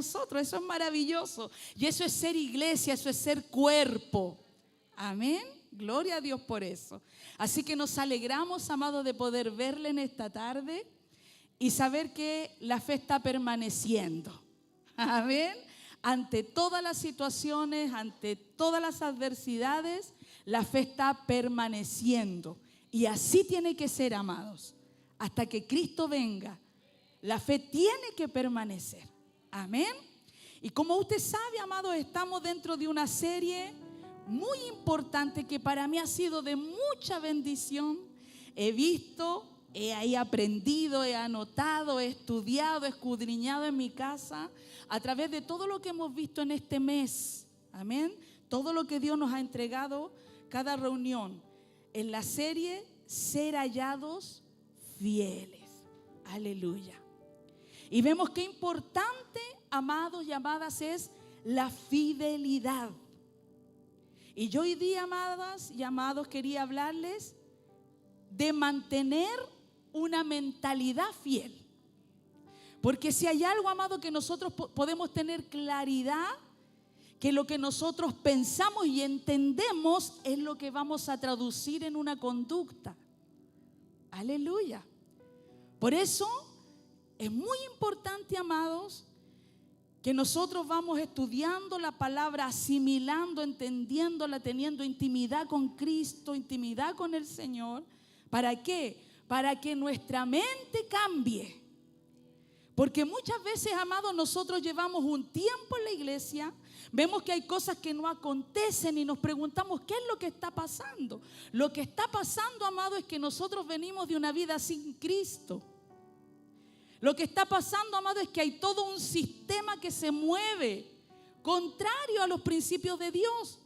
nosotros. Eso es maravilloso. Y eso es ser iglesia, eso es ser cuerpo. Amén. Gloria a Dios por eso. Así que nos alegramos, amados, de poder verle en esta tarde y saber que la fe está permaneciendo. Amén. Ante todas las situaciones, ante todas las adversidades, la fe está permaneciendo. Y así tiene que ser, amados. Hasta que Cristo venga, la fe tiene que permanecer. Amén. Y como usted sabe, amados, estamos dentro de una serie muy importante que para mí ha sido de mucha bendición. He visto, he ahí aprendido, he anotado, he estudiado, he escudriñado en mi casa a través de todo lo que hemos visto en este mes. Amén. Todo lo que Dios nos ha entregado, cada reunión en la serie Ser hallados fieles. Aleluya. Y vemos qué importante, amados y amadas, es la fidelidad. Y yo hoy día, amadas y amados, quería hablarles de mantener una mentalidad fiel. Porque si hay algo, amado, que nosotros podemos tener claridad, que lo que nosotros pensamos y entendemos es lo que vamos a traducir en una conducta. Aleluya. Por eso es muy importante, amados, que nosotros vamos estudiando la palabra, asimilando, entendiéndola, teniendo intimidad con Cristo, intimidad con el Señor. ¿Para qué? Para que nuestra mente cambie. Porque muchas veces, amados, nosotros llevamos un tiempo en la iglesia, vemos que hay cosas que no acontecen y nos preguntamos ¿qué es lo que está pasando? Lo que está pasando, amado, es que nosotros venimos de una vida sin Cristo. Lo que está pasando, amado, es que hay todo un sistema que se mueve contrario a los principios de Dios.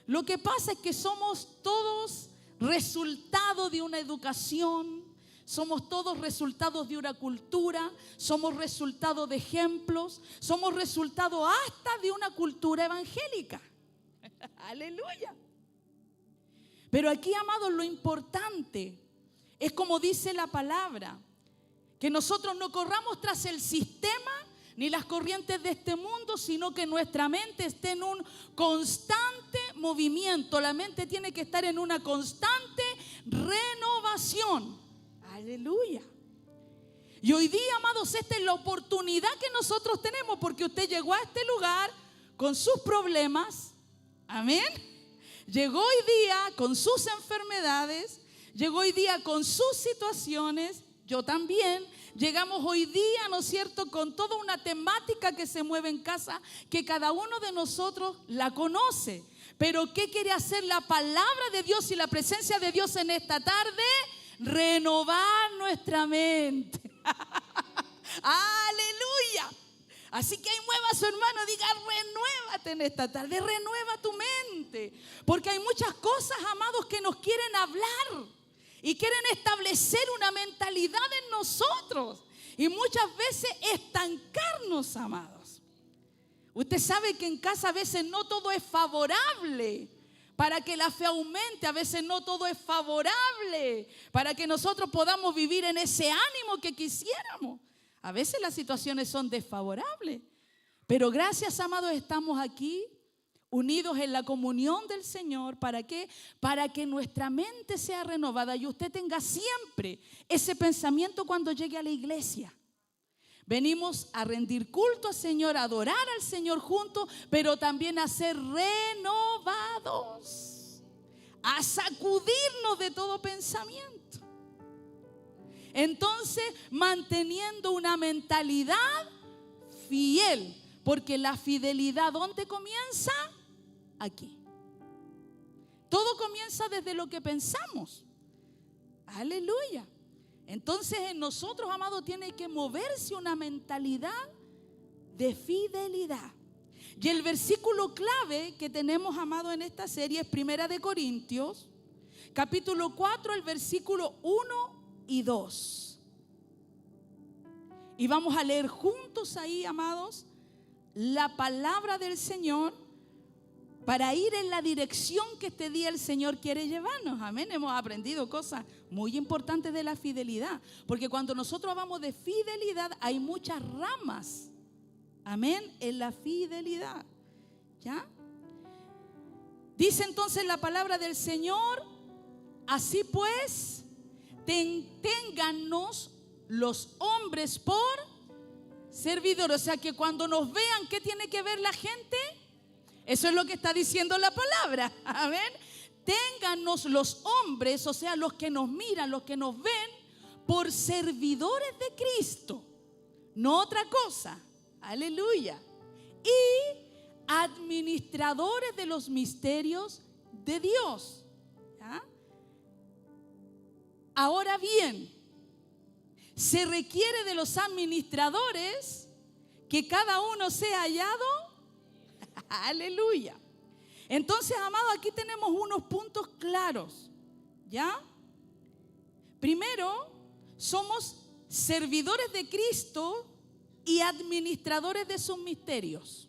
Lo que pasa es que somos todos resultado de una educación, somos todos resultados de una cultura, somos resultado de ejemplos, somos resultado hasta de una cultura evangélica. Aleluya. Pero aquí, amados, lo importante es como dice la palabra, que nosotros no corramos tras el sistema ni las corrientes de este mundo, sino que nuestra mente esté en un constante movimiento. La mente tiene que estar en una constante renovación. Aleluya. Y hoy día, amados, esta es la oportunidad que nosotros tenemos, porque usted llegó a este lugar con sus problemas. Amén. Llegó hoy día con sus enfermedades, llegó hoy día con sus situaciones. Yo también. Llegamos hoy día, ¿no es cierto?, con toda una temática que se mueve en casa, que cada uno de nosotros la conoce. Pero ¿qué quiere hacer la palabra de Dios y la presencia de Dios en esta tarde? Renovar nuestra mente. Aleluya. Así que ahí mueva a su hermano, diga renuévate en esta tarde, renueva tu mente. Porque hay muchas cosas, amados, que nos quieren hablar y quieren establecer una mentalidad en nosotros. Y muchas veces estancarnos, amados. Usted sabe que en casa a veces no todo es favorable para que la fe aumente. A veces no todo es favorable para que nosotros podamos vivir en ese ánimo que quisiéramos. A veces las situaciones son desfavorables. Pero gracias, amados, estamos aquí unidos en la comunión del Señor. ¿Para qué? Para que nuestra mente sea renovada y usted tenga siempre ese pensamiento cuando llegue a la iglesia. Venimos a rendir culto al Señor, a adorar al Señor juntos, pero también a ser renovados, a sacudirnos de todo pensamiento. Entonces, manteniendo una mentalidad fiel, porque la fidelidad, ¿dónde comienza? Aquí. Todo comienza desde lo que pensamos. Aleluya. Entonces en nosotros, amados, tiene que moverse una mentalidad de fidelidad. Y el versículo clave que tenemos, amado, en esta serie es 1 de Corintios, capítulo 4, el versículo 1 y 2. Y vamos a leer juntos ahí, amados, la palabra del Señor para ir en la dirección que este día el Señor quiere llevarnos. Amén. Hemos aprendido cosas muy importantes de la fidelidad, porque cuando nosotros hablamos de fidelidad hay muchas ramas Amén, en la fidelidad. ¿Ya? Dice entonces la palabra del Señor: así pues, téngannos los hombres por servidores. O sea que cuando nos vean, ¿qué tiene que ver la gente? Eso es lo que está diciendo la palabra. Amén. Téngannos los hombres, o sea, los que nos miran, los que nos ven, por servidores de Cristo, no otra cosa. Aleluya. Y administradores de los misterios de Dios. ¿Ya? Ahora bien, se requiere de los administradores que cada uno sea hallado. Aleluya. Entonces, amado, aquí tenemos unos puntos claros. ¿Ya? Primero, somos servidores de Cristo y administradores de sus misterios.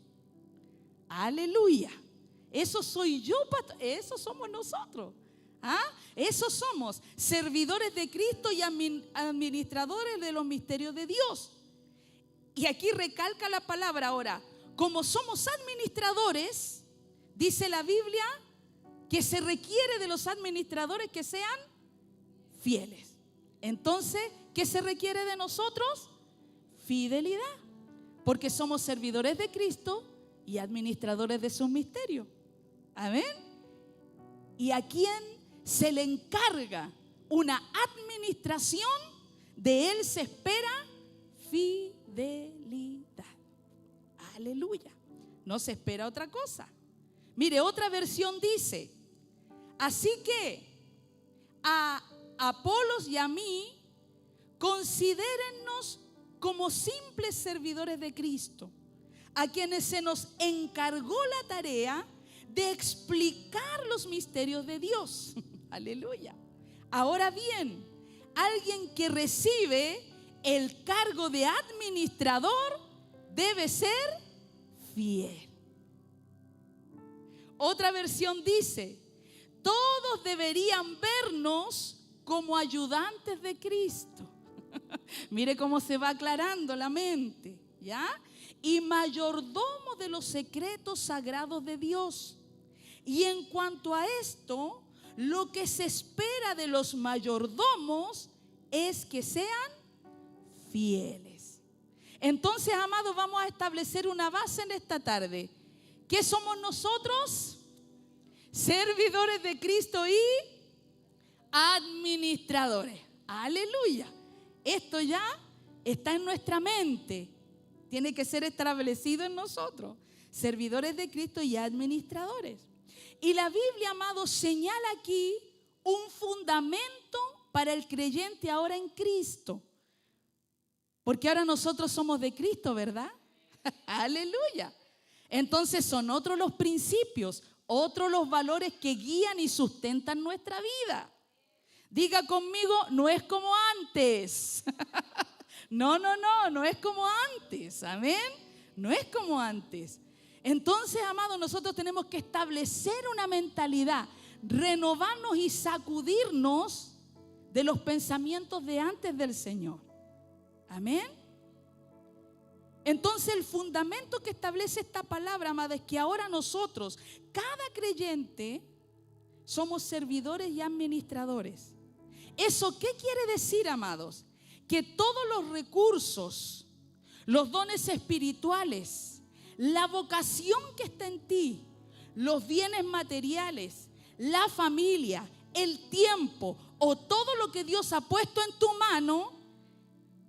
Aleluya. Eso soy yo, eso somos nosotros. ¿Ah? Eso somos, servidores de Cristo y administradores de los misterios de Dios. Y aquí recalca la palabra ahora. Como somos administradores, dice la Biblia que se requiere de los administradores que sean fieles. Entonces, ¿qué se requiere de nosotros? Fidelidad. Porque somos servidores de Cristo y administradores de sus misterios. Amén. ¿Y a quién se le encarga una administración? De él se espera fidelidad. Aleluya. No se espera otra cosa. Mire, otra versión dice: así que a Apolos y a mí, considérennos como simples servidores de Cristo, a quienes se nos encargó la tarea de explicar los misterios de Dios. Aleluya. Ahora bien, alguien que recibe el cargo de administrador debe ser fiel. Otra versión dice: todos deberían vernos como ayudantes de Cristo. Mire cómo se va aclarando la mente, ¿ya? Y mayordomos de los secretos sagrados de Dios. Y en cuanto a esto, lo que se espera de los mayordomos es que sean fieles. Entonces, amados, vamos a establecer una base en esta tarde. ¿Qué somos nosotros? Servidores de Cristo y administradores. Aleluya. Esto ya está en nuestra mente. Tiene que ser establecido en nosotros. Servidores de Cristo y administradores. Y la Biblia, amados, señala aquí un fundamento para el creyente ahora en Cristo. Porque ahora nosotros somos de Cristo, ¿verdad? Aleluya. Entonces son otros los principios, otros los valores que guían y sustentan nuestra vida. Diga conmigo: no es como antes. No es como antes. Amén. No es como antes. Entonces, amados, nosotros tenemos que establecer una mentalidad, renovarnos y sacudirnos de los pensamientos de antes del Señor. Amén. Entonces, el fundamento que establece esta palabra, amada, es que ahora nosotros, cada creyente, somos servidores y administradores. ¿Eso qué quiere decir, amados? Que todos los recursos, los dones espirituales, la vocación que está en ti, los bienes materiales, la familia, el tiempo o todo lo que Dios ha puesto en tu mano,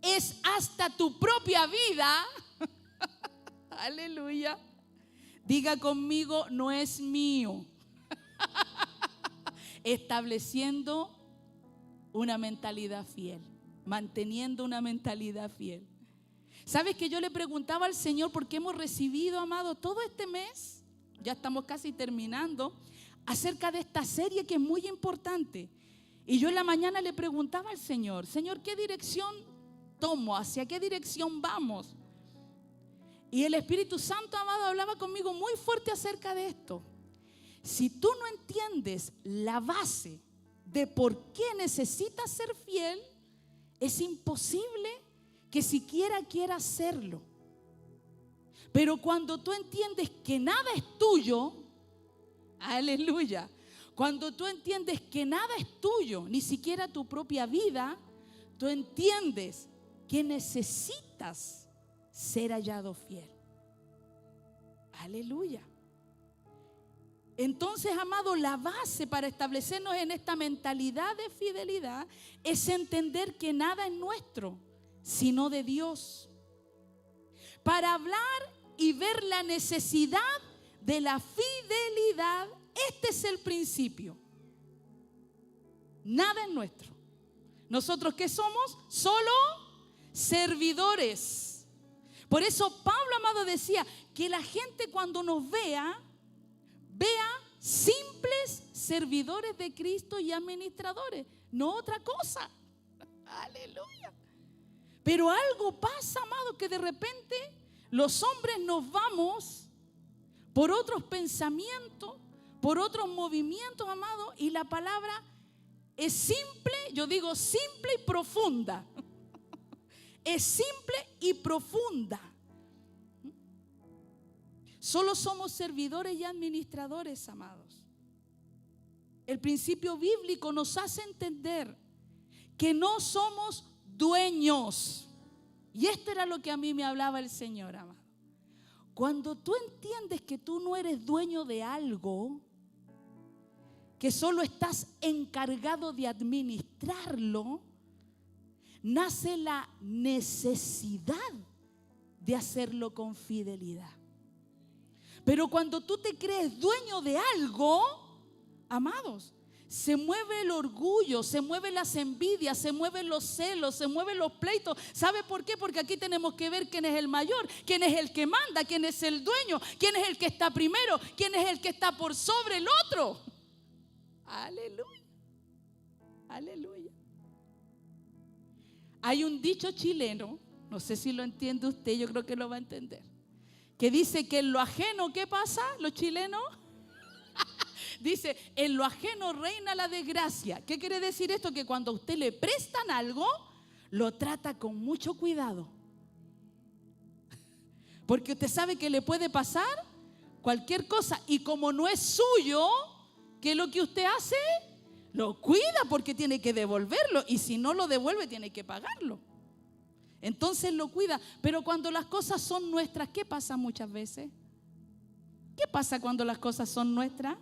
es hasta tu propia vida. Aleluya. Diga conmigo: no es mío. Estableciendo una mentalidad fiel, manteniendo una mentalidad fiel. ¿Sabes que yo le preguntaba al Señor porque hemos recibido, amado, todo este mes, ya estamos casi terminando, acerca de esta serie que es muy importante? Y yo en la mañana le preguntaba al Señor: Señor, ¿qué dirección tomo? ¿Hacia qué dirección vamos? Y el Espíritu Santo, amado, hablaba conmigo muy fuerte acerca de esto. Si tú no entiendes la base de por qué necesitas ser fiel, es imposible que siquiera quiera hacerlo. Pero cuando tú entiendes que nada es tuyo, aleluya, cuando tú entiendes que nada es tuyo, ni siquiera tu propia vida, tú entiendes que necesitas ser hallado fiel. Aleluya. Entonces, amado, la base para establecernos en esta mentalidad de fidelidad es entender que nada es nuestro, sino de Dios. Para hablar y ver la necesidad de la fidelidad, este es el principio. Nada es nuestro. ¿Nosotros qué somos? Solo servidores. Por eso Pablo, amado, decía que la gente cuando nos vea simples servidores de Cristo y administradores, no otra cosa. Aleluya. Pero algo pasa, amado, que de repente los hombres nos vamos por otros pensamientos, por otros movimientos, amado, y la palabra es simple, yo digo simple y profunda. Es simple y profunda. Solo somos servidores y administradores, amados. El principio bíblico nos hace entender que no somos dueños. Y esto era lo que a mí me hablaba el Señor, amado. Cuando tú entiendes que tú no eres dueño de algo, que solo estás encargado de administrarlo, nace la necesidad de hacerlo con fidelidad. Pero cuando tú te crees dueño de algo, amados, se mueve el orgullo, se mueven las envidias, se mueven los celos, se mueven los pleitos. ¿Sabe por qué? Porque aquí tenemos que ver quién es el mayor, quién es el que manda, quién es el dueño, quién es el que está primero, quién es el que está por sobre el otro. Aleluya, aleluya. Hay un dicho chileno, no sé si lo entiende usted, yo creo que lo va a entender, que dice que en lo ajeno, ¿qué pasa? Los chilenos dice, en lo ajeno reina la desgracia. ¿Qué quiere decir esto? Que cuando a usted le prestan algo, lo trata con mucho cuidado, porque usted sabe que le puede pasar cualquier cosa, y como no es suyo, ¿qué es lo que usted hace? Lo cuida porque tiene que devolverlo, y si no lo devuelve tiene que pagarlo. Entonces lo cuida. Pero cuando las cosas son nuestras, ¿qué pasa muchas veces? ¿Qué pasa cuando las cosas son nuestras?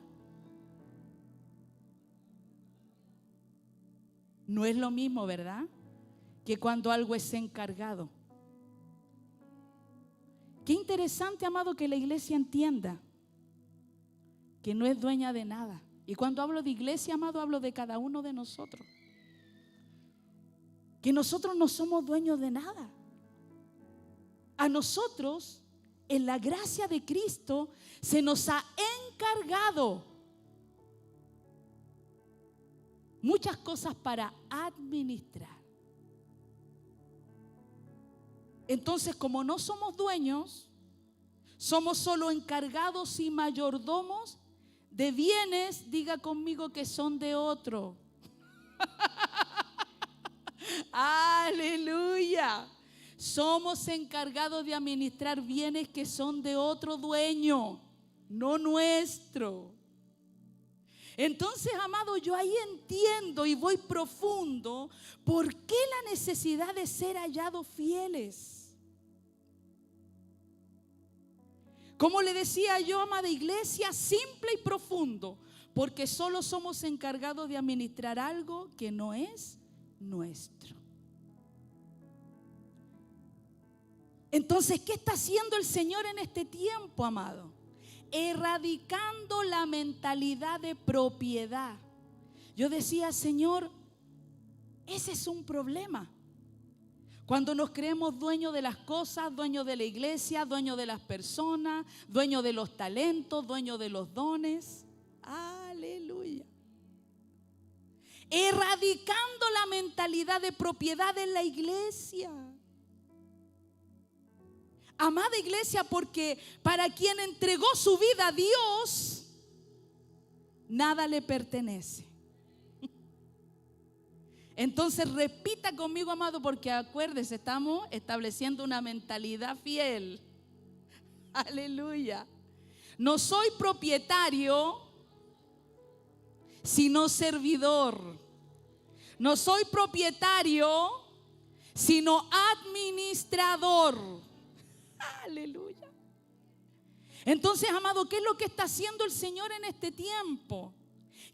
No es lo mismo, ¿verdad?, que cuando algo es encargado. Qué interesante, amado, que la iglesia entienda que no es dueña de nada. Y cuando hablo de iglesia, amado, hablo de cada uno de nosotros. Que nosotros no somos dueños de nada. A nosotros, en la gracia de Cristo, se nos ha encargado muchas cosas para administrar. Entonces, como no somos dueños, somos solo encargados y mayordomos de bienes, diga conmigo, que son de otro. Aleluya. Somos encargados de administrar bienes que son de otro dueño, no nuestro. Entonces, amado, yo ahí entiendo y voy profundo por qué la necesidad de ser hallados fieles. Como le decía yo, amada iglesia, simple y profundo, porque solo somos encargados de administrar algo que no es nuestro. Entonces, ¿qué está haciendo el Señor en este tiempo, amado? Erradicando la mentalidad de propiedad. Yo decía, Señor, ese es un problema. Cuando nos creemos dueños de las cosas, dueños de la iglesia, dueños de las personas, dueños de los talentos, dueños de los dones. Aleluya. Erradicando la mentalidad de propiedad en la iglesia. Amada iglesia, porque para quien entregó su vida a Dios, nada le pertenece. Entonces repita conmigo, amado, porque acuérdese, estamos estableciendo una mentalidad fiel. Aleluya. No soy propietario, sino servidor. No soy propietario, sino administrador. Aleluya. Entonces, amado, ¿qué es lo que está haciendo el Señor en este tiempo?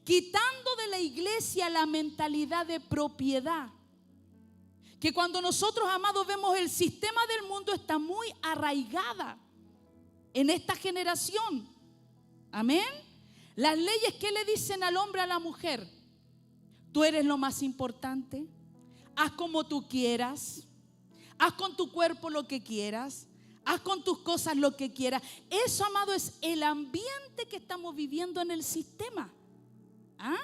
Quitando de la iglesia la mentalidad de propiedad. Que cuando nosotros, amados, vemos el sistema del mundo está muy arraigada en esta generación. Amén. Las leyes que le dicen al hombre, a la mujer: tú eres lo más importante, haz como tú quieras, haz con tu cuerpo lo que quieras, haz con tus cosas lo que quieras. Eso, amado, es el ambiente que estamos viviendo en el sistema. ¿Ah?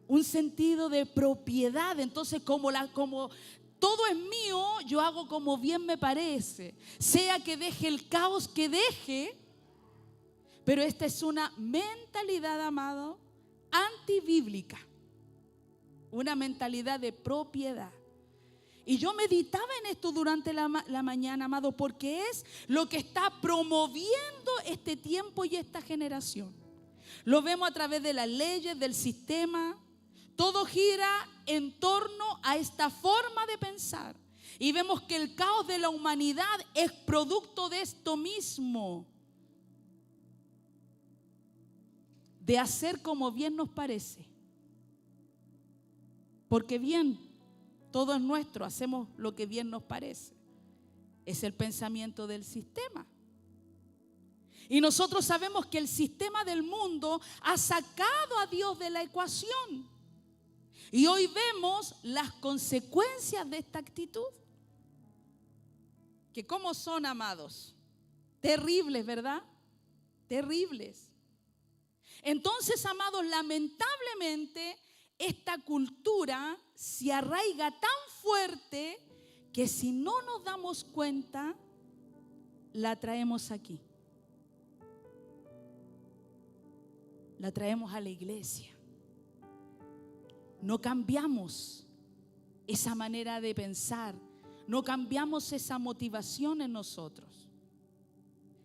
Un sentido de propiedad. Entonces, como todo es mío, yo hago como bien me parece, sea que deje el caos que deje. Pero esta es una mentalidad, amado, antibíblica, una mentalidad de propiedad. Y yo meditaba en esto durante la mañana, amado, porque es lo que está promoviendo este tiempo y esta generación. Lo vemos a través de las leyes, del sistema. Todo gira en torno a esta forma de pensar. Y vemos que el caos de la humanidad es producto de esto mismo. De hacer como bien nos parece. Porque bien, todo es nuestro, hacemos lo que bien nos parece. Es el pensamiento del sistema. Y nosotros sabemos que el sistema del mundo ha sacado a Dios de la ecuación. Y hoy vemos las consecuencias de esta actitud. Que cómo son, amados. Terribles, ¿verdad? Terribles. Entonces, amados, lamentablemente esta cultura se arraiga tan fuerte que si no nos damos cuenta, la traemos aquí. La traemos a la iglesia. No cambiamos esa manera de pensar, no cambiamos esa motivación en nosotros.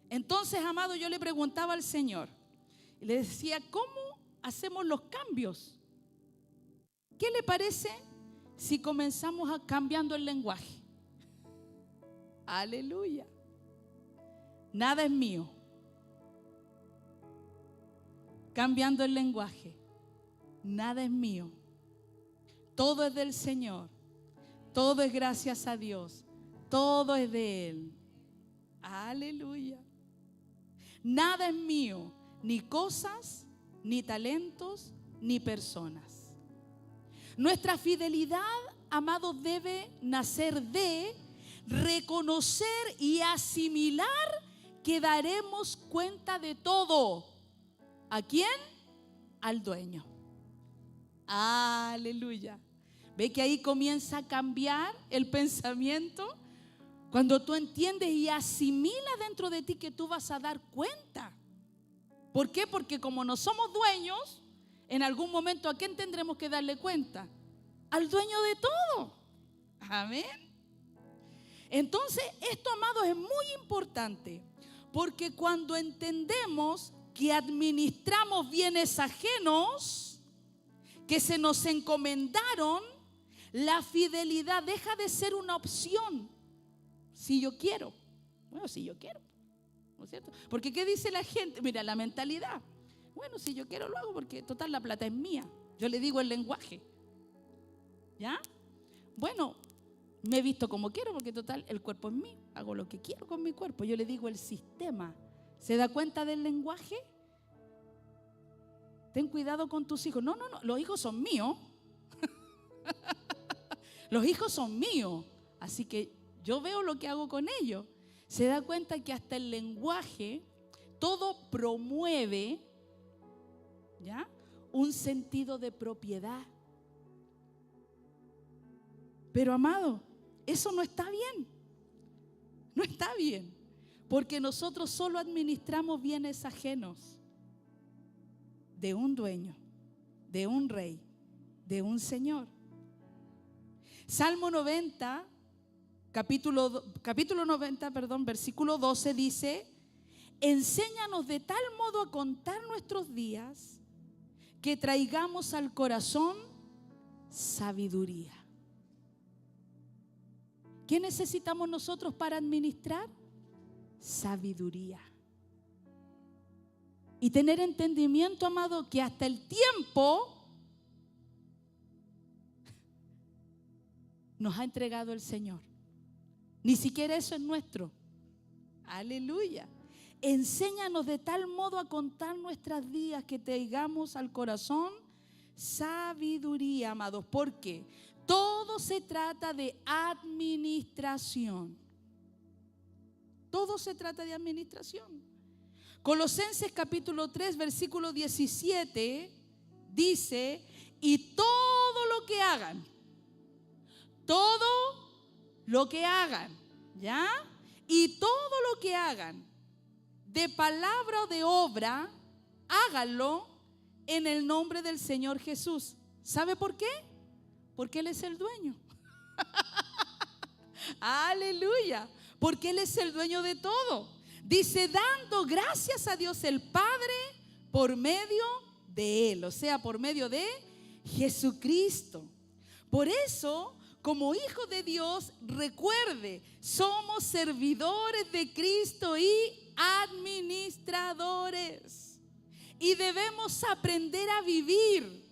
Entonces, amado, yo le preguntaba al Señor y le decía: ¿cómo hacemos los cambios? ¿Qué le parece si comenzamos cambiando el lenguaje? Aleluya. Nada es mío. Cambiando el lenguaje. Nada es mío. Todo es del Señor. Todo es gracias a Dios. Todo es de Él. Aleluya. Nada es mío. Ni cosas, ni talentos, ni personas. Nuestra fidelidad, amados, debe nacer de reconocer y asimilar que daremos cuenta de todo. ¿A quién? Al dueño. Aleluya. ¿Ve que ahí comienza a cambiar el pensamiento? Cuando tú entiendes y asimilas dentro de ti que tú vas a dar cuenta. ¿Por qué? Porque como no somos dueños, en algún momento ¿a quién tendremos que darle cuenta? Al dueño de todo. Amén. Entonces, esto, amados, es muy importante, porque cuando entendemos que administramos bienes ajenos que se nos encomendaron, la fidelidad deja de ser una opción. Si yo quiero. Bueno, si yo quiero, ¿no es cierto? Porque ¿qué dice la gente? Mira, la mentalidad. Bueno, si yo quiero lo hago porque total la plata es mía. Yo le digo el lenguaje. ¿Ya? Bueno, me he visto como quiero porque total el cuerpo es mío. Hago lo que quiero con mi cuerpo. Yo le digo el sistema. ¿Se da cuenta del lenguaje? Ten cuidado con tus hijos. No, los hijos son míos. Los hijos son míos. Así que yo veo lo que hago con ellos. Se da cuenta que hasta el lenguaje, todo promueve, ¿ya?, un sentido de propiedad. Pero, amado, eso no está bien. No está bien. Porque nosotros solo administramos bienes ajenos de un dueño, de un rey, de un Señor. Salmo 90, capítulo 90, versículo 12 dice: enséñanos de tal modo a contar nuestros días que traigamos al corazón sabiduría. ¿Qué necesitamos nosotros para administrar? Sabiduría. Y tener entendimiento, amado, que hasta el tiempo nos ha entregado el Señor. Ni siquiera eso es nuestro. Aleluya. Enséñanos de tal modo a contar nuestros días que traigamos al corazón sabiduría, amados. ¿Por qué? Todo se trata de administración. Todo se trata de administración. Colosenses capítulo 3, versículo 17 dice: y todo lo que hagan, ¿ya? Y todo lo que hagan, de palabra o de obra, háganlo en el nombre del Señor Jesús. ¿Sabe por qué? Porque Él es el dueño. Aleluya. Porque Él es el dueño de todo. Dice, dando gracias a Dios el Padre por medio de Él, o sea, por medio de Jesucristo. Por eso, como hijo de Dios, recuerde, somos servidores de Cristo y administradores. Y debemos aprender a vivir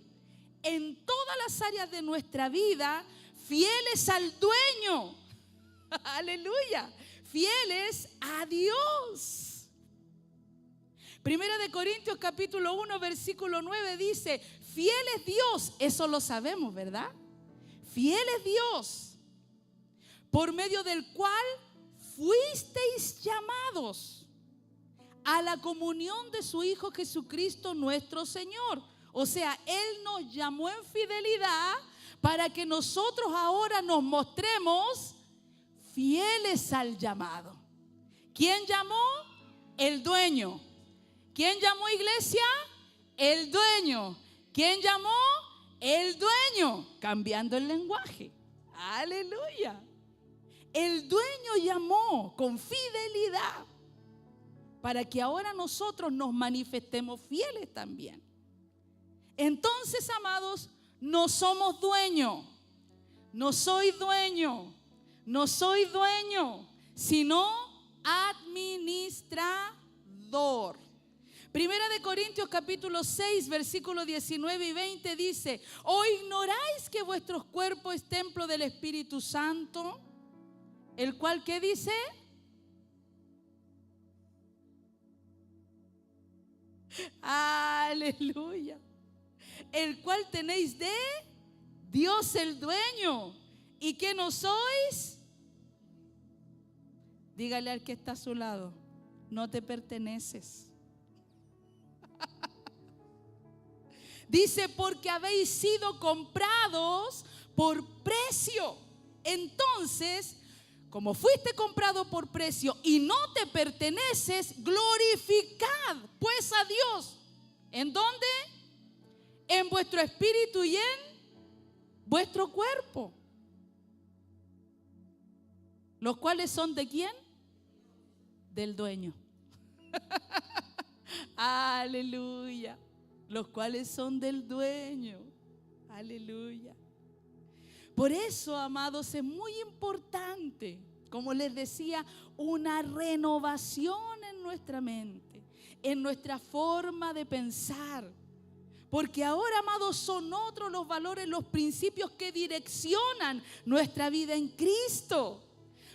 en todas las áreas de nuestra vida fieles al dueño. Aleluya. Fieles a Dios. Primera de Corintios capítulo 1 versículo 9 dice: fiel es Dios, eso lo sabemos, ¿verdad? Fiel es Dios, por medio del cual fuisteis llamados a la comunión de su Hijo Jesucristo nuestro Señor. O sea, Él nos llamó en fidelidad para que nosotros ahora nos mostremos fieles al llamado. ¿Quién llamó? El dueño. ¿Quién llamó, iglesia? El dueño. ¿Quién llamó? El dueño. Cambiando el lenguaje. Aleluya. El dueño llamó con fidelidad para que ahora nosotros nos manifestemos fieles también. Entonces, amados, no somos dueños. No soy dueño. No soy dueño, sino administrador. Primera de Corintios capítulo 6, versículos 19 y 20 dice: ¿o ignoráis que vuestros cuerpos es templo del Espíritu Santo? El cual, ¿qué dice? Aleluya. El cual tenéis de Dios el dueño. ¿Y qué no sois? Dígale al que está a su lado: no te perteneces. Dice: porque habéis sido comprados por precio. Entonces, como fuiste comprado por precio y no te perteneces, glorificad pues a Dios. ¿En dónde? En vuestro espíritu y en vuestro cuerpo. ¿Los cuales son de quién? Del dueño. Aleluya. Los cuales son del dueño. Aleluya. Por eso, amados, es muy importante, como les decía, una renovación en nuestra mente, en nuestra forma de pensar. Porque ahora, amados, son otros los valores, los principios que direccionan nuestra vida en Cristo.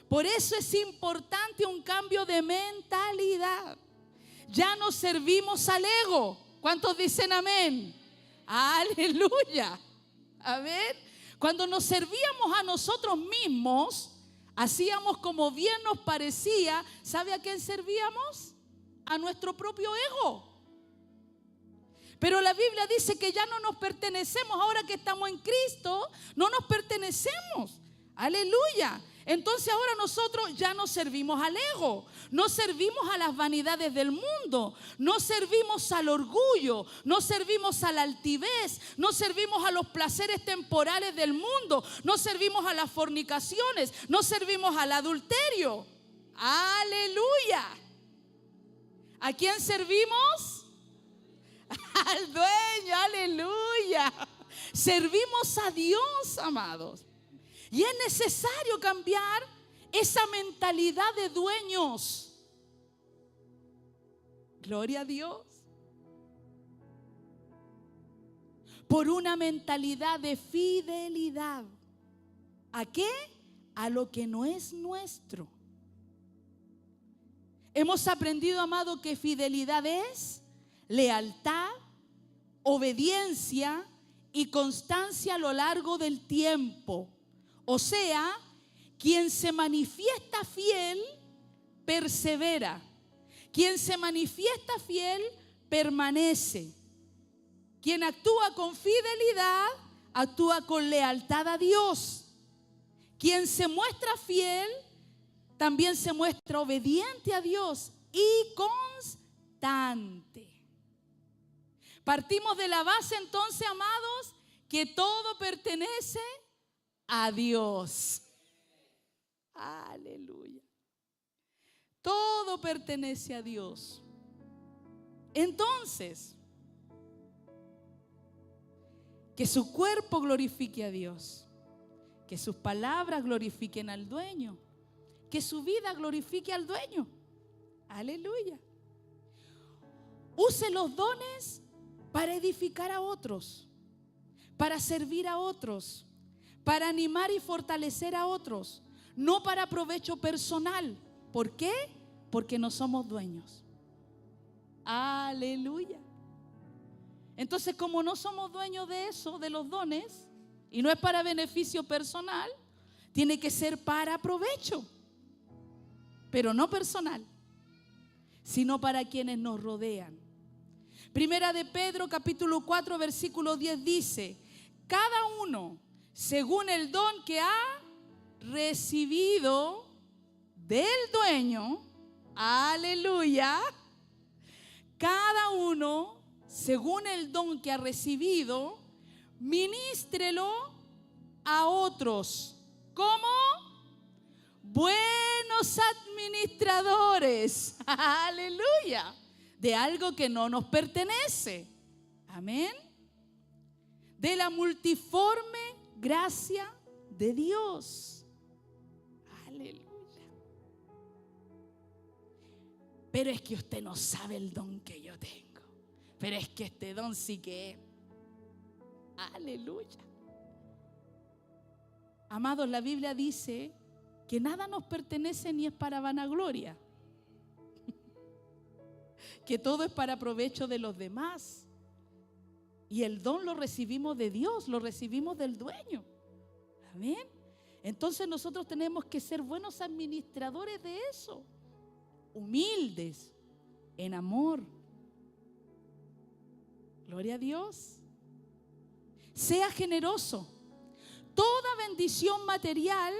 Por eso es importante un cambio de mentalidad. Ya no servimos al ego. ¿Cuántos dicen amén? Aleluya. A ver, cuando nos servíamos a nosotros mismos, hacíamos como bien nos parecía. ¿Sabe a quién servíamos? A nuestro propio ego. Pero la Biblia dice que ya no nos pertenecemos. Ahora que estamos en Cristo, no nos pertenecemos. Aleluya. Entonces ahora nosotros ya no servimos al ego, no servimos a las vanidades del mundo, no servimos al orgullo, no servimos a la altivez, no servimos a los placeres temporales del mundo, no servimos a las fornicaciones, no servimos al adulterio. Aleluya. ¿A quién servimos? Al dueño, aleluya. Servimos a Dios, amados. Y es necesario cambiar esa mentalidad de dueños. Gloria a Dios. Por una mentalidad de fidelidad. ¿A qué? A lo que no es nuestro. Hemos aprendido, amado, que fidelidad es lealtad, obediencia y constancia a lo largo del tiempo. O sea, quien se manifiesta fiel, persevera. Quien se manifiesta fiel, permanece. Quien actúa con fidelidad, actúa con lealtad a Dios. Quien se muestra fiel, también se muestra obediente a Dios y constante. Partimos de la base entonces, amados, que todo pertenece a Dios. Aleluya. Todo pertenece a Dios. Entonces, que su cuerpo glorifique a Dios, que sus palabras glorifiquen al dueño, que su vida glorifique al dueño. Aleluya. Use los dones para edificar a otros, para servir a otros, para animar y fortalecer a otros, no para provecho personal. ¿Por qué? Porque no somos dueños. Aleluya. Entonces, como no somos dueños de eso, de los dones, y no es para beneficio personal, tiene que ser para provecho, pero no personal, sino para quienes nos rodean. Primera de Pedro, capítulo 4, versículo 10 dice: cada uno según el don que ha recibido del dueño, aleluya, cada uno según el don que ha recibido, ministrelo a otros como buenos administradores, aleluya, de algo que no nos pertenece. Amén. De la multiforme gracia de Dios. Aleluya. Pero es que usted no sabe el don que yo tengo. Pero es que este don sí que es. Aleluya. Amados, la Biblia dice que nada nos pertenece ni es para vanagloria. Que todo es para provecho de los demás. Y el don lo recibimos de Dios, lo recibimos del dueño. Amén. Entonces nosotros tenemos que ser buenos administradores de eso. Humildes, en amor. Gloria a Dios. Sea generoso. Toda bendición material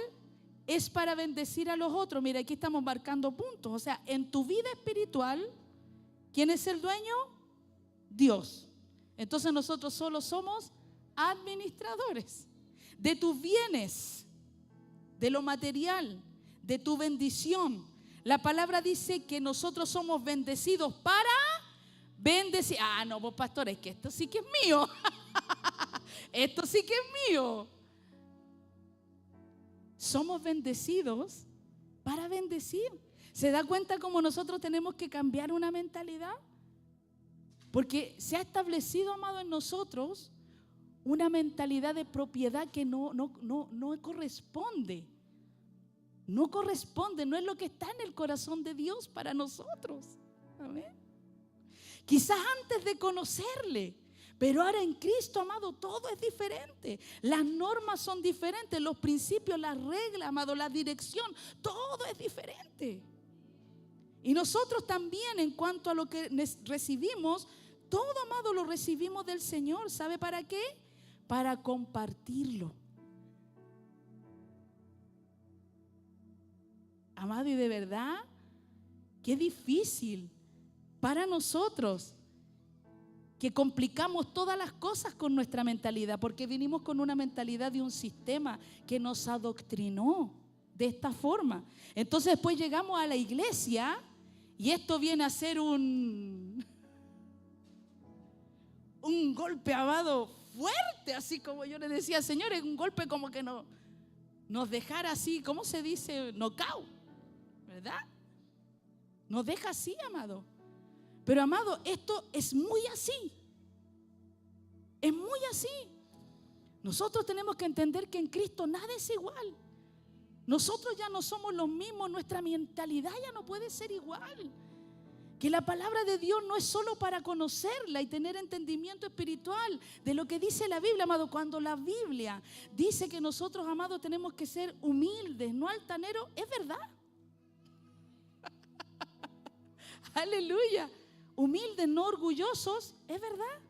es para bendecir a los otros. Mira, aquí estamos marcando puntos. O sea, en tu vida espiritual, ¿quién es el dueño? Dios. Entonces nosotros solo somos administradores de tus bienes, de lo material, de tu bendición. La palabra dice que nosotros somos bendecidos para bendecir. Ah, no, pues pastor, es que esto sí que es mío. Esto sí que es mío. Somos bendecidos para bendecir. ¿Se da cuenta cómo nosotros tenemos que cambiar una mentalidad? Porque se ha establecido, amado, en nosotros una mentalidad de propiedad que no corresponde. No corresponde, no es lo que está en el corazón de Dios para nosotros. Amén. Quizás antes de conocerle, pero ahora en Cristo, amado, todo es diferente. Las normas son diferentes, los principios, las reglas, amado, la dirección, todo es diferente. Y nosotros también, en cuanto a lo que recibimos, todo, amado, lo recibimos del Señor. ¿Sabe para qué? Para compartirlo. Amado, y de verdad, qué difícil para nosotros que complicamos todas las cosas con nuestra mentalidad, porque vinimos con una mentalidad de un sistema que nos adoctrinó de esta forma. Entonces después llegamos a la iglesia Y esto viene a ser un golpe, amado, fuerte, así como yo le decía, Señor, es un golpe como que nos dejara así, ¿cómo se dice? Knockout, ¿verdad? Nos deja así, amado. Pero, amado, esto es muy así. Es muy así. Nosotros tenemos que entender que en Cristo nada es igual. Nosotros ya no somos los mismos, nuestra mentalidad ya no puede ser igual. Que la palabra de Dios no es solo para conocerla y tener entendimiento espiritual de lo que dice la Biblia, amado. Cuando la Biblia dice que nosotros, amados, tenemos que ser humildes, no altaneros, es verdad. Aleluya. Humildes, no orgullosos, es verdad.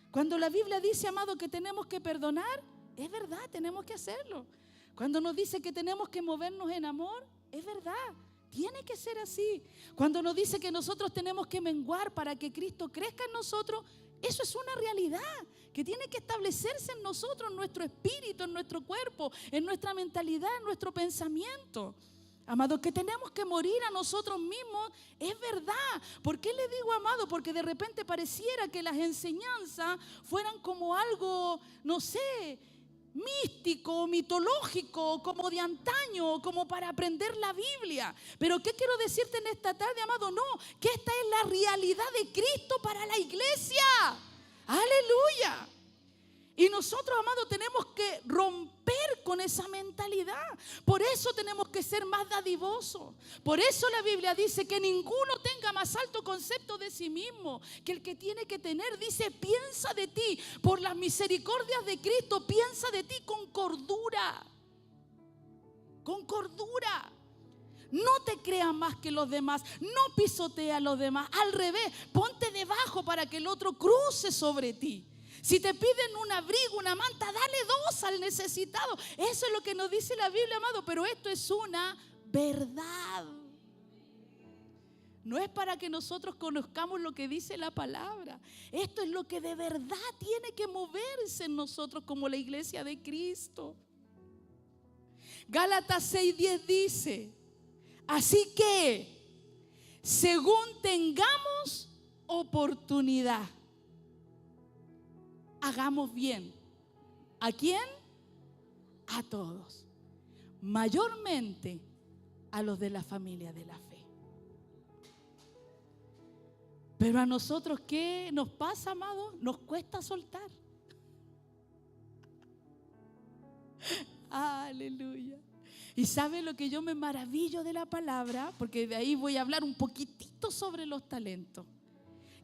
Cuando la Biblia dice, amado, que tenemos que perdonar, es verdad, tenemos que hacerlo. Cuando nos dice que tenemos que movernos en amor, es verdad, tiene que ser así. Cuando nos dice que nosotros tenemos que menguar para que Cristo crezca en nosotros, eso es una realidad que tiene que establecerse en nosotros, en nuestro espíritu, en nuestro cuerpo, en nuestra mentalidad, en nuestro pensamiento. Amado, que tenemos que morir a nosotros mismos, es verdad. ¿Por qué le digo, amado? Porque de repente pareciera que las enseñanzas fueran como algo, no sé, místico, mitológico, como de antaño, como para aprender la Biblia. Pero ¿qué quiero decirte en esta tarde, amado? No, que esta es la realidad de Cristo para la iglesia. Aleluya. Y nosotros, amados, tenemos que romper con esa mentalidad. Por eso tenemos que ser más dadivosos. Por eso la Biblia dice que ninguno tenga más alto concepto de sí mismo que el que tiene que tener. Dice, piensa de ti, por las misericordias de Cristo, piensa de ti con cordura. Con cordura. No te creas más que los demás. No pisotea a los demás. Al revés, ponte debajo para que el otro cruce sobre ti. Si te piden un abrigo, una manta, dale 2 al necesitado. Eso es lo que nos dice la Biblia, amado. Pero esto es una verdad. No es para que nosotros conozcamos lo que dice la palabra. Esto es lo que de verdad tiene que moverse en nosotros como la iglesia de Cristo. Gálatas 6:10 dice, así que, según tengamos oportunidad, hagamos bien. ¿A quién? A todos. Mayormente a los de la familia de la fe. Pero a nosotros, ¿qué nos pasa, amado? Nos cuesta soltar. Aleluya. Y ¿sabe lo que yo me maravillo de la palabra? Porque de ahí voy a hablar un poquitito sobre los talentos.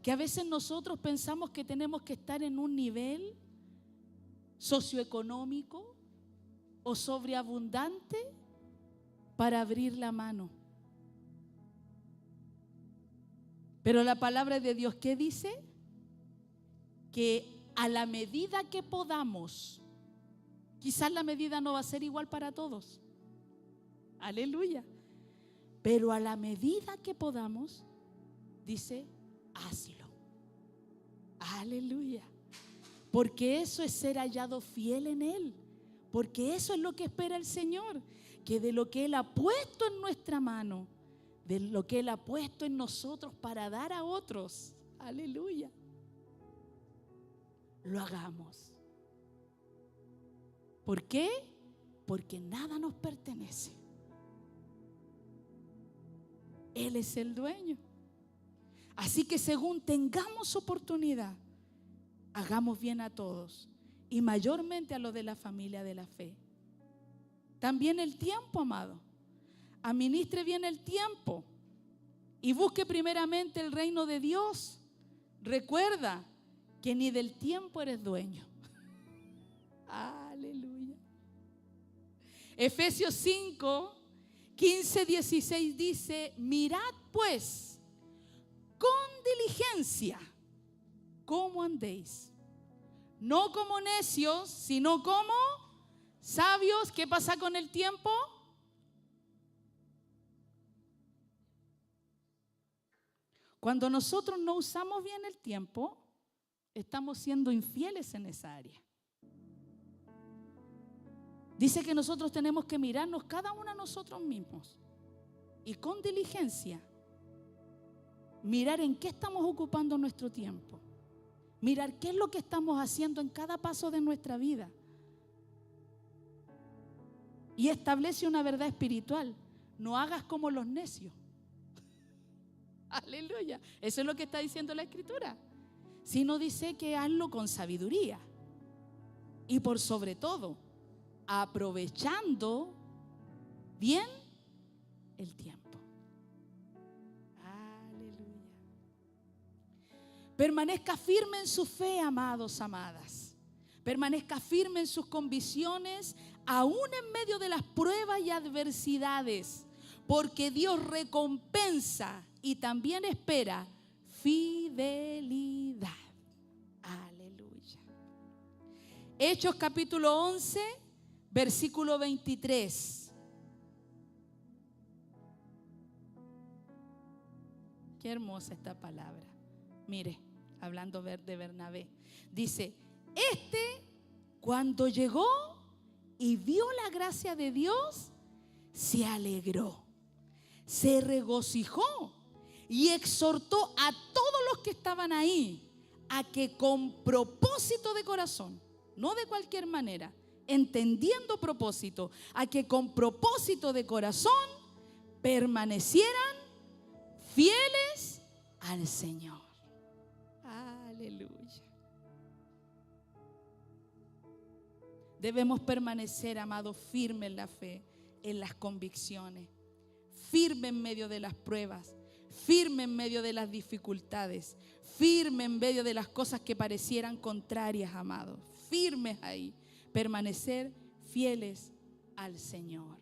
Que a veces nosotros pensamos que tenemos que estar en un nivel socioeconómico o sobreabundante para abrir la mano. Pero la palabra de Dios, ¿qué dice? Que a la medida que podamos, quizás la medida no va a ser igual para todos. Aleluya. Pero a la medida que podamos, dice, hazlo. Aleluya. Porque eso es ser hallado fiel en Él. Porque eso es lo que espera el Señor. Que de lo que Él ha puesto en nuestra mano, de lo que Él ha puesto en nosotros para dar a otros, aleluya, lo hagamos. ¿Por qué? Porque nada nos pertenece. Él es el dueño. Así que según tengamos oportunidad, hagamos bien a todos y mayormente a los de la familia de la fe. También el tiempo, amado. Administre bien el tiempo y busque primeramente el reino de Dios. Recuerda que ni del tiempo eres dueño. Aleluya. Efesios 5, 15, 16 dice, mirad pues con diligencia cómo andéis, no como necios, sino como sabios. ¿Qué pasa con el tiempo? Cuando nosotros no usamos bien el tiempo, estamos siendo infieles en esa área. Dice que nosotros tenemos que mirarnos cada uno a nosotros mismos y con diligencia mirar en qué estamos ocupando nuestro tiempo. Mirar qué es lo que estamos haciendo en cada paso de nuestra vida. Y establece una verdad espiritual. No hagas como los necios. Aleluya. Eso es lo que está diciendo la Escritura. Sino dice que hazlo con sabiduría. Y por sobre todo, aprovechando bien el tiempo. Aleluya. Permanezca firme en su fe, amados, amadas. Permanezca firme en sus convicciones, aún en medio de las pruebas y adversidades, porque Dios recompensa y también espera fidelidad. Aleluya. Hechos capítulo 11, versículo 23. Qué hermosa esta palabra. Mire, hablando de Bernabé, dice: cuando llegó y vio la gracia de Dios, se alegró, se regocijó y exhortó a todos los que estaban ahí a que con propósito de corazón, no de cualquier manera, entendiendo propósito, a que con propósito de corazón permanecieran fieles al Señor. Aleluya. Debemos permanecer, amados, firmes en la fe, en las convicciones, firme en medio de las pruebas, firme en medio de las dificultades, firme en medio de las cosas que parecieran contrarias, amados, firmes ahí, permanecer fieles al Señor.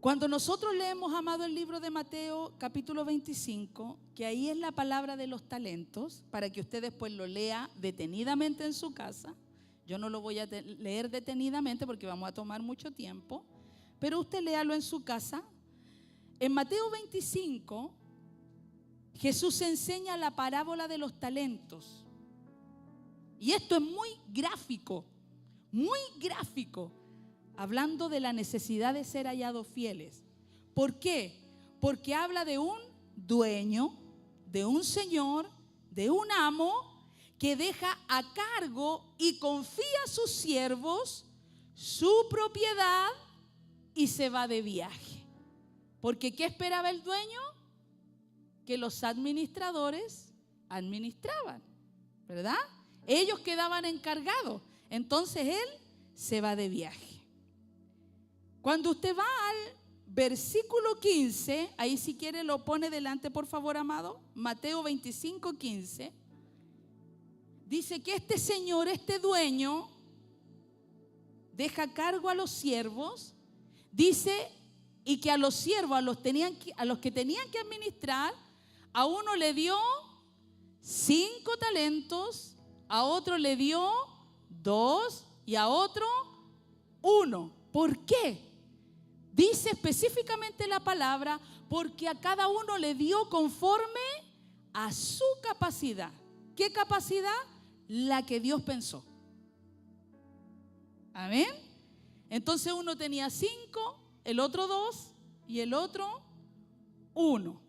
Cuando nosotros leemos, amado, el libro de Mateo capítulo 25, que ahí es la palabra de los talentos, para que usted después lo lea detenidamente en su casa. Yo no lo voy a leer detenidamente porque vamos a tomar mucho tiempo, pero usted léalo en su casa. En Mateo 25, Jesús enseña la parábola de los talentos. Y esto es muy gráfico, hablando de la necesidad de ser hallados fieles. ¿Por qué? Porque habla de un dueño, de un señor, de un amo que deja a cargo y confía a sus siervos su propiedad y se va de viaje. Porque ¿qué esperaba el dueño? Que los administradores administraban, ¿verdad? Ellos quedaban encargados. Entonces él se va de viaje. Cuando usted va al versículo 15, ahí si quiere lo pone delante, por favor, amado. Mateo 25, 15. Dice que este señor, este dueño, deja a cargo a los siervos. Dice, y que a los siervos, a los que tenían que administrar, a uno le dio 5 talentos, a otro le dio 2 y a otro 1. ¿Por qué? Dice específicamente la palabra, porque a cada uno le dio conforme a su capacidad. ¿Qué capacidad? La que Dios pensó. Amén. Entonces uno tenía 5, el otro 2 y el otro 1.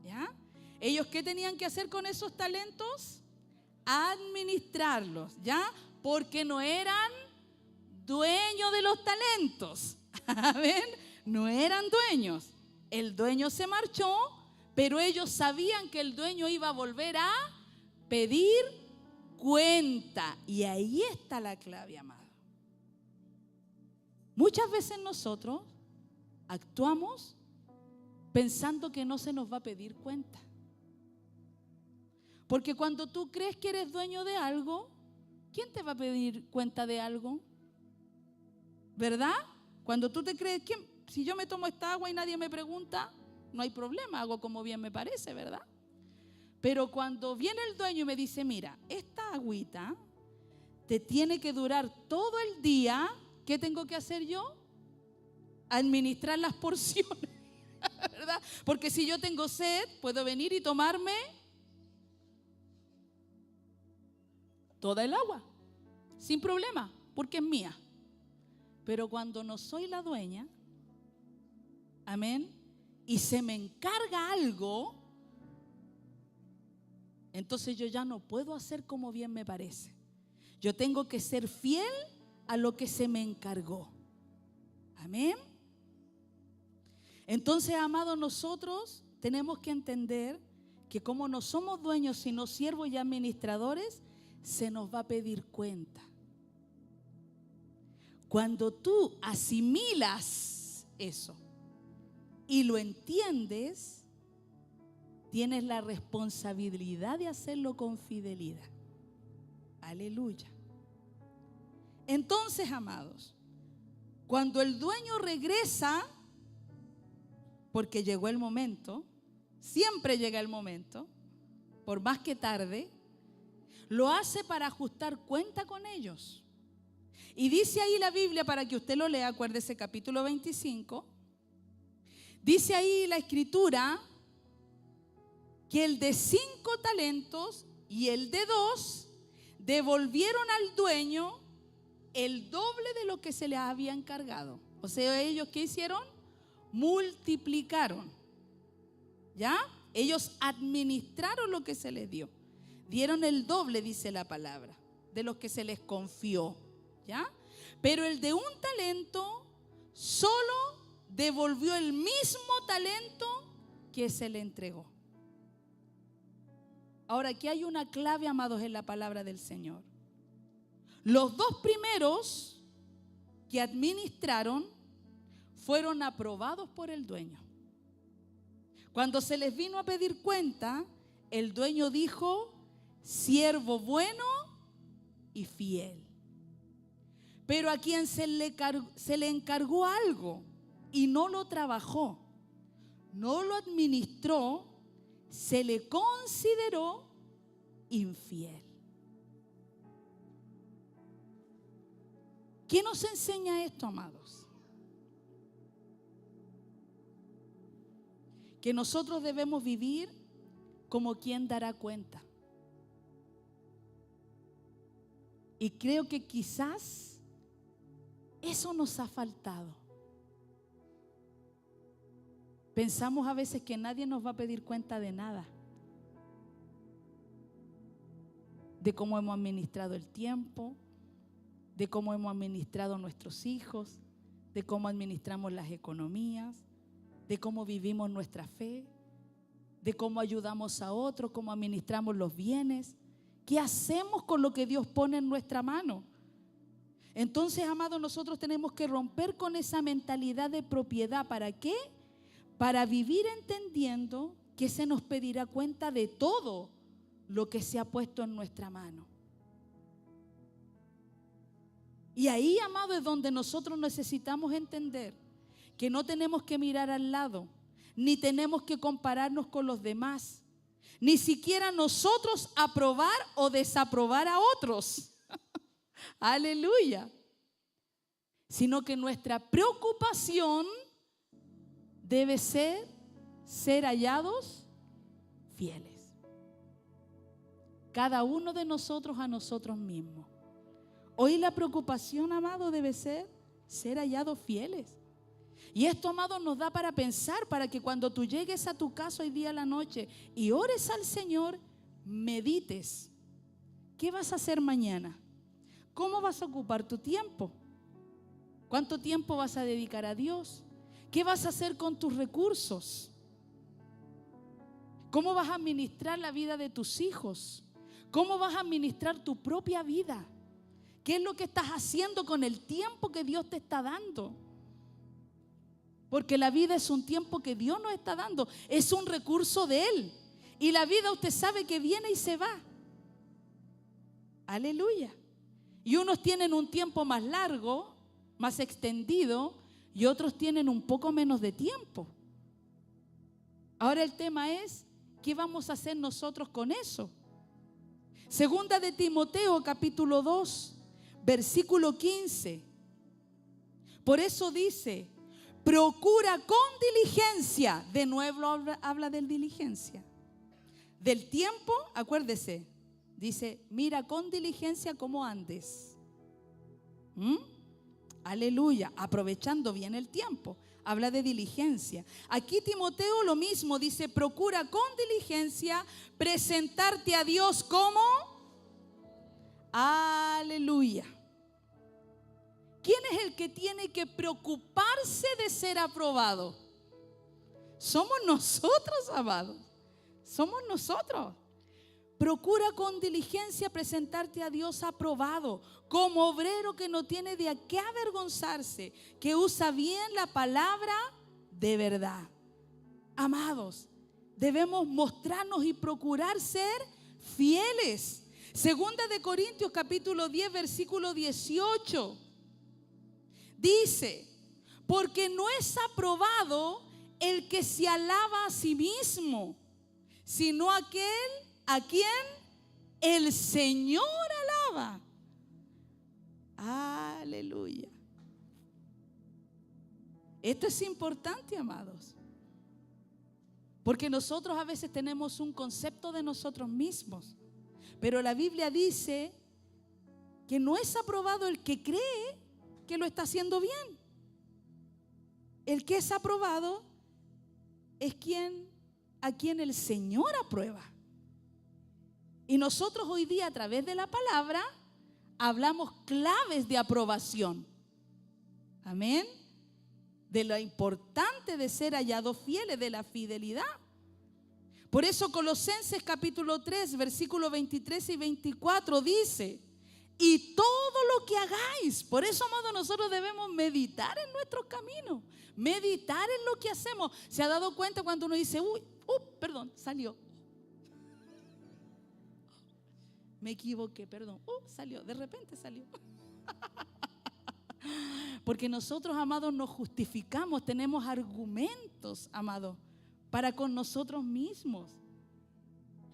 ¿Ya? ¿Ellos qué tenían que hacer con esos talentos? Administrarlos, ¿ya? Porque no eran dueños de los talentos. Amén. No eran dueños. El dueño se marchó, pero ellos sabían que el dueño iba a volver a pedir cuenta. Y ahí está la clave, amado. Muchas veces nosotros actuamos pensando que no se nos va a pedir cuenta. Porque cuando tú crees que eres dueño de algo, ¿quién te va a pedir cuenta de algo? ¿Verdad? Cuando tú te crees, si yo me tomo esta agua y nadie me pregunta, no hay problema, hago como bien me parece, ¿verdad? Pero cuando viene el dueño y me dice, mira, esta agüita te tiene que durar todo el día, ¿qué tengo que hacer yo? Administrar las porciones, ¿verdad? Porque si yo tengo sed, puedo venir y tomarme toda el agua, sin problema, porque es mía. Pero cuando no soy la dueña, amén, y se me encarga algo, entonces yo ya no puedo hacer como bien me parece. Yo tengo que ser fiel a lo que se me encargó. Amén. Entonces, amados, nosotros tenemos que entender que como no somos dueños sino siervos y administradores, se nos va a pedir cuenta. Cuando tú asimilas eso y lo entiendes, tienes la responsabilidad de hacerlo con fidelidad. Aleluya. Entonces, amados, cuando el dueño regresa, porque llegó el momento, siempre llega el momento, por más que tarde, lo hace para ajustar cuenta con ellos. Y dice ahí la Biblia, para que usted lo lea, acuérdese, capítulo 25, dice ahí la Escritura que el de 5 talentos y el de 2 devolvieron al dueño el doble de lo que se les había encargado. O sea, ellos ¿qué hicieron? Multiplicaron. ¿Ya? Ellos administraron lo que se les dio. Dieron el doble, dice la palabra, de lo que se les confió. ¿Ya? Pero el de 1 talento solo devolvió el mismo talento que se le entregó. Ahora, aquí hay una clave, amados, en la palabra del Señor. Los 2 primeros que administraron fueron aprobados por el dueño. Cuando se les vino a pedir cuenta, el dueño dijo: siervo bueno y fiel. Pero a quien se le encargó algo y no lo trabajó, no lo administró, se le consideró infiel. ¿Qué nos enseña esto, amados? Que nosotros debemos vivir como quien dará cuenta. Y creo que quizás eso nos ha faltado. Pensamos a veces que nadie nos va a pedir cuenta de nada. De cómo hemos administrado el tiempo, de cómo hemos administrado nuestros hijos, de cómo administramos las economías, de cómo vivimos nuestra fe, de cómo ayudamos a otros, cómo administramos los bienes. ¿Qué hacemos con lo que Dios pone en nuestra mano? Entonces, amados, nosotros tenemos que romper con esa mentalidad de propiedad. ¿Para qué? Para vivir entendiendo que se nos pedirá cuenta de todo lo que se ha puesto en nuestra mano. Y ahí, amado, es donde nosotros necesitamos entender que no tenemos que mirar al lado, ni tenemos que compararnos con los demás, ni siquiera nosotros aprobar o desaprobar a otros. Aleluya. Sino que nuestra preocupación debe ser hallados fieles. Cada uno de nosotros a nosotros mismos. Hoy la preocupación, amado, debe ser hallados fieles. Y esto, amado, nos da para pensar, para que cuando tú llegues a tu casa hoy día a la noche y ores al Señor, medites. ¿Qué vas a hacer mañana? ¿Cómo vas a ocupar tu tiempo? ¿Cuánto tiempo vas a dedicar a Dios? ¿Qué vas a hacer con tus recursos? ¿Cómo vas a administrar la vida de tus hijos? ¿Cómo vas a administrar tu propia vida? ¿Qué es lo que estás haciendo con el tiempo que Dios te está dando? Porque la vida es un tiempo que Dios nos está dando. Es un recurso de Él. Y la vida, usted sabe que viene y se va. Aleluya. Y unos tienen un tiempo más largo, más extendido, y otros tienen un poco menos de tiempo. Ahora el tema es, ¿qué vamos a hacer nosotros con eso? Segunda de Timoteo, capítulo 2, versículo 15. Por eso dice, procura con diligencia. De nuevo habla de diligencia. Del tiempo, acuérdese. Dice, mira con diligencia cómo andes. Aleluya, aprovechando bien el tiempo. Habla de diligencia. Aquí Timoteo lo mismo dice, procura con diligencia presentarte a Dios como, aleluya. ¿Quién es el que tiene que preocuparse de ser aprobado? Somos nosotros, amados. Somos nosotros. Procura con diligencia presentarte a Dios aprobado, como obrero que no tiene de qué avergonzarse, que usa bien la palabra de verdad. Amados, debemos mostrarnos y procurar ser fieles. Segunda de Corintios capítulo 10 versículo 18 dice, porque no es aprobado el que se alaba a sí mismo, sino aquel a quien el Señor alaba. Aleluya. Esto es importante, amados, porque nosotros a veces tenemos un concepto de nosotros mismos, pero la Biblia dice que no es aprobado el que cree que lo está haciendo bien. El que es aprobado es a quien el Señor aprueba. Y nosotros hoy día a través de la palabra hablamos claves de aprobación. Amén. De lo importante de ser hallados fieles, de la fidelidad. Por eso Colosenses capítulo 3 versículos 23 y 24 dice, y todo lo que hagáis, por eso, amados, nosotros debemos meditar en nuestros caminos, meditar en lo que hacemos. ¿Se ha dado cuenta cuando uno dice, perdón, salió? Me equivoqué, perdón. Salió, de repente salió. Porque nosotros, amados, nos justificamos, tenemos argumentos, amados, para con nosotros mismos.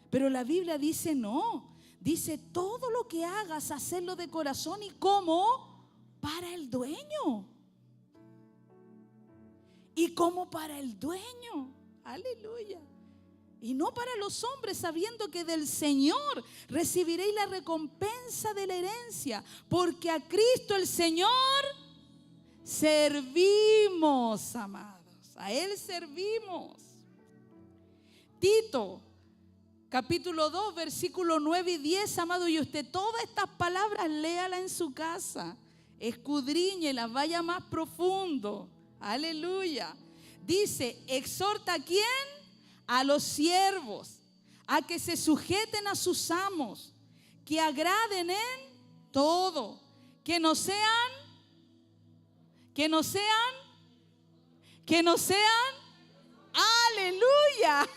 Pero la Biblia dice no. Dice todo lo que hagas, hacerlo de corazón y como para el dueño. Y como para el dueño. Aleluya. Y no para los hombres, sabiendo que del Señor recibiréis la recompensa de la herencia, porque a Cristo el Señor servimos, amados. A Él servimos. Tito capítulo 2 versículo 9 y 10, amado, y usted todas estas palabras léala en su casa, escudriñelas, vaya más profundo. Aleluya. Dice, exhorta a quién? A los siervos, a que se sujeten a sus amos, que agraden en todo, que no sean, aleluya.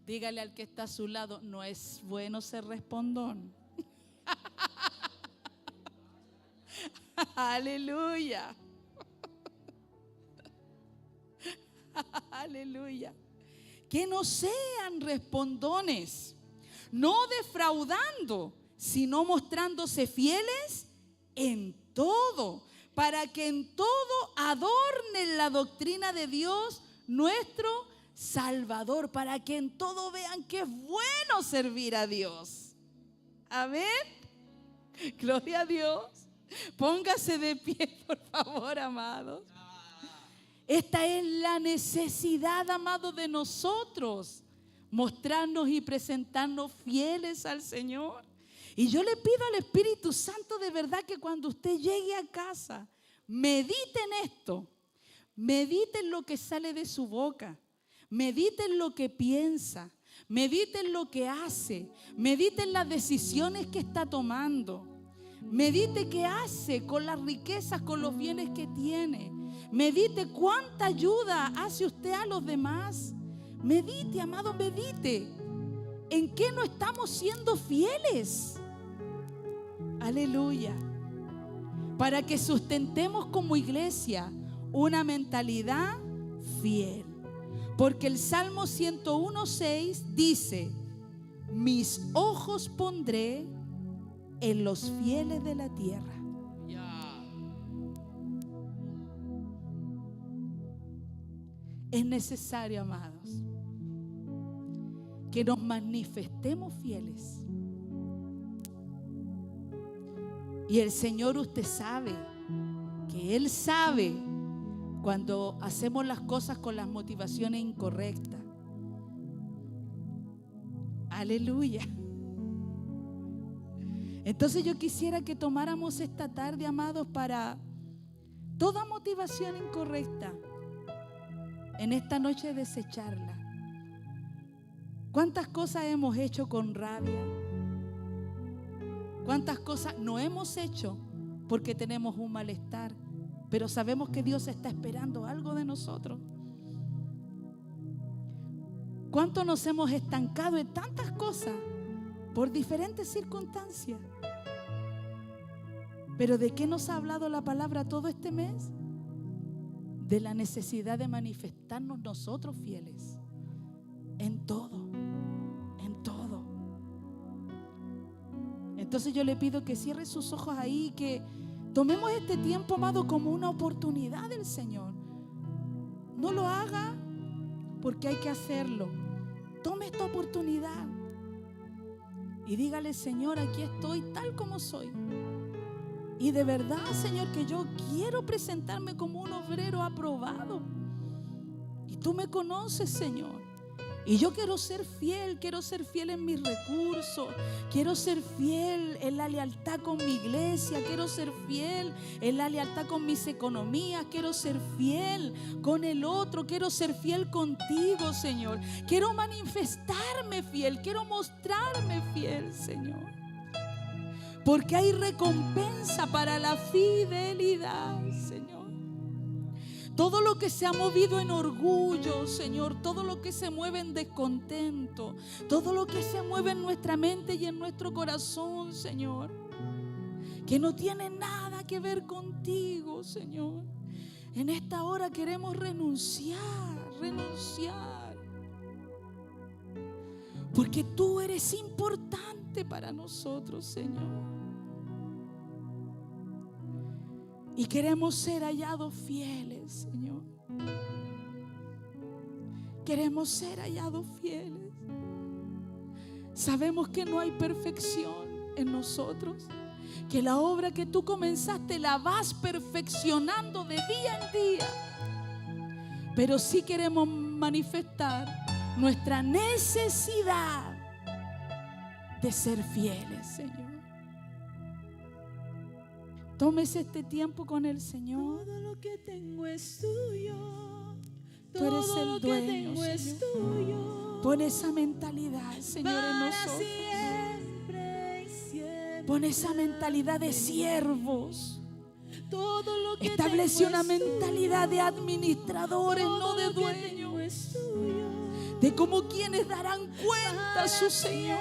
Dígale al que está a su lado, no es bueno ser respondón. Aleluya. Aleluya. Que no sean respondones, no defraudando, sino mostrándose fieles en todo, para que en todo adornen la doctrina de Dios nuestro Salvador, para que en todo vean que es bueno servir a Dios. Amén. Gloria a Dios. Póngase de pie, por favor, amados. Esta es la necesidad, amados, de nosotros, mostrarnos y presentarnos fieles al Señor. Y yo le pido al Espíritu Santo de verdad que cuando usted llegue a casa, medite en esto, medite en lo que sale de su boca, medite en lo que piensa, medite en lo que hace, medite en las decisiones que está tomando, medite qué hace con las riquezas, con los bienes que tiene. Medite cuánta ayuda hace usted a los demás. Medite, amado, medite. ¿En qué no estamos siendo fieles? Aleluya. Para que sustentemos como iglesia una mentalidad fiel. Porque el Salmo 101:6 dice, mis ojos pondré en los fieles de la tierra. Es necesario, amados, que nos manifestemos fieles. Y el Señor, usted sabe que Él sabe cuando hacemos las cosas con las motivaciones incorrectas. Aleluya. Entonces yo quisiera que tomáramos esta tarde, amados, para toda motivación incorrecta, en esta noche desecharla. ¿Cuántas cosas hemos hecho con rabia? ¿Cuántas cosas no hemos hecho porque tenemos un malestar, pero sabemos que Dios está esperando algo de nosotros? ¿Cuánto nos hemos estancado en tantas cosas por diferentes circunstancias? Pero ¿de qué nos ha hablado la palabra todo este mes? De la necesidad de manifestarnos nosotros fieles en todo, en todo. Entonces yo le pido que cierre sus ojos ahí, que tomemos este tiempo, amado, como una oportunidad del Señor. No lo haga porque hay que hacerlo. Tome esta oportunidad y dígale: Señor, aquí estoy tal como soy. Y de verdad, Señor, que yo quiero presentarme como un obrero aprobado. Y tú me conoces, Señor. Y yo quiero ser fiel en mis recursos, quiero ser fiel en la lealtad con mi iglesia, quiero ser fiel en la lealtad con mis economías, quiero ser fiel con el otro, quiero ser fiel contigo, Señor. Quiero manifestarme fiel, quiero mostrarme fiel, Señor. Porque hay recompensa para la fidelidad, Señor. Todo lo que se ha movido en orgullo, Señor, todo lo que se mueve en descontento, todo lo que se mueve en nuestra mente y en nuestro corazón, Señor, que no tiene nada que ver contigo, Señor, en esta hora queremos renunciar, porque tú eres importante para nosotros, Señor. Y queremos ser hallados fieles, Señor. Queremos ser hallados fieles. Sabemos que no hay perfección en nosotros, que la obra que tú comenzaste la vas perfeccionando de día en día. Pero sí queremos manifestar nuestra necesidad de ser fieles, Señor. Tómese este tiempo con el Señor. Todo lo que tengo es tuyo. Tú eres el dueño, Señor. Pon esa mentalidad, Señor, en nosotros. Pon esa mentalidad de siervos. Establece una mentalidad de administradores, no de dueños. De como quienes darán cuenta a su Señor.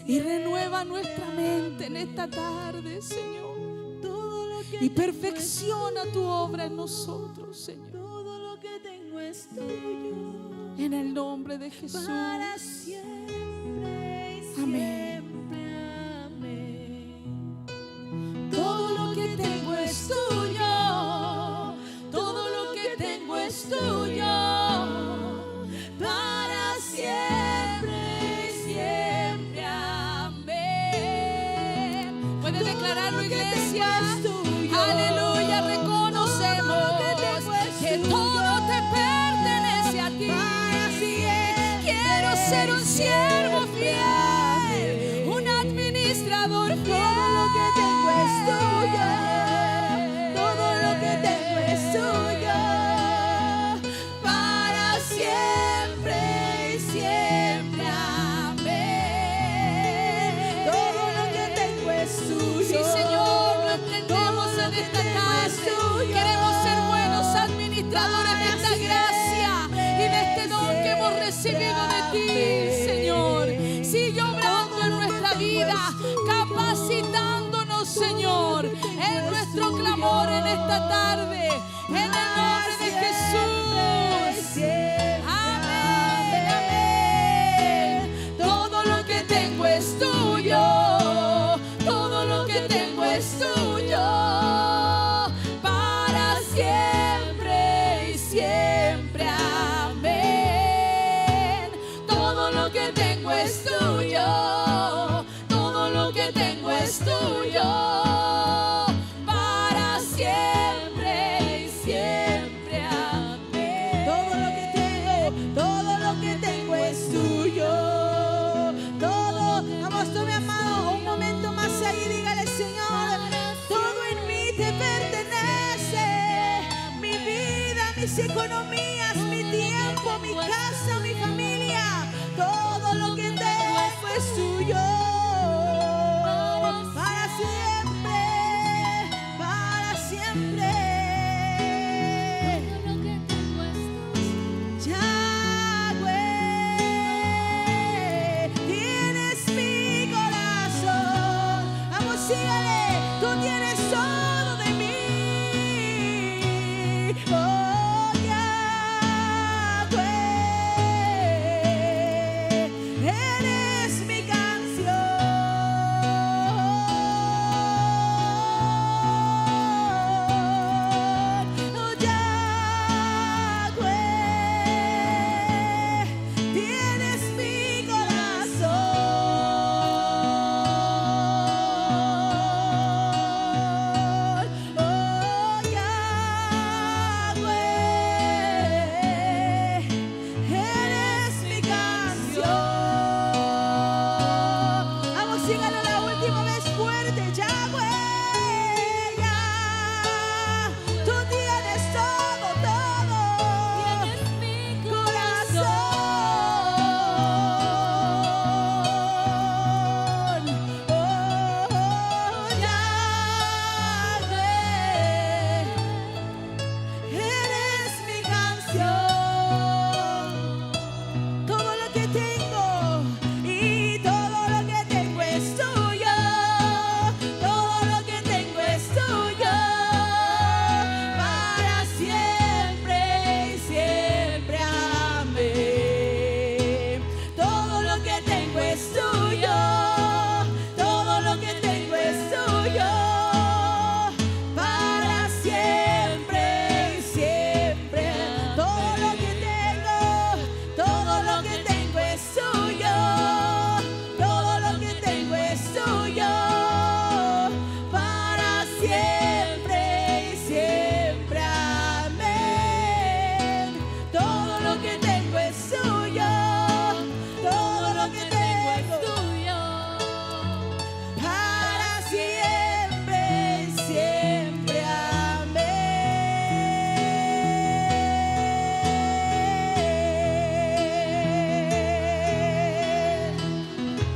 Y renueva nuestra mente en esta tarde, Señor. Y perfecciona tu obra en nosotros, Señor. Todo lo que tengo es tuyo. En el nombre de Jesús. Para siempre y Amén. siempre. Amén. Todo lo que tengo es tuyo. Todo lo que tengo es tuyo. Para siempre y siempre. Amén. ¿Puede declararlo, iglesia? Aleluya, reconocemos que todo te pertenece a ti. Quiero ser un siervo fiel, un administrador fiel. Todo lo que tengo es tuyo. Todo lo que tengo es tuyo. Para siempre y siempre. Amén. Todo lo que tengo es tuyo. Sí, Señor, lo entendemos en esta tarde. Queremos ser buenos administradores de esta gracia y de este don que hemos recibido de ti, Señor. Sigue obrando en nuestra vida, capacitándonos, Señor, en nuestro clamor en esta tarde, en el nombre de Jesús. Amén, amén. Todo lo que tengo es tuyo. Todo lo que tengo es tuyo. Para siempre y siempre. Amén. Todo lo que tengo es tuyo. Todo lo que tengo es tuyo. Para todo lo que tengo es tuyo. Todo, vamos, tome amado un momento más ahí, dígale: Señor, todo en mí te pertenece, mi vida, mis economías, mi tiempo, mi casa, mi familia, todo lo que tengo es tuyo. Para siempre, para siempre. Yahweh, tienes mi corazón. Vamos, sígale. Tú tienes todo de mí. Oh, Yahweh, eres mi canción. Oh, Yahweh, tienes mi corazón. Oh, Yahweh, eres mi canción. Vamos, síganlo la última vez fuerte. Yahweh, tú tienes todo, todo. Tienes mi corazón. Oh, Yahweh, eres mi canción. Todo lo que tengo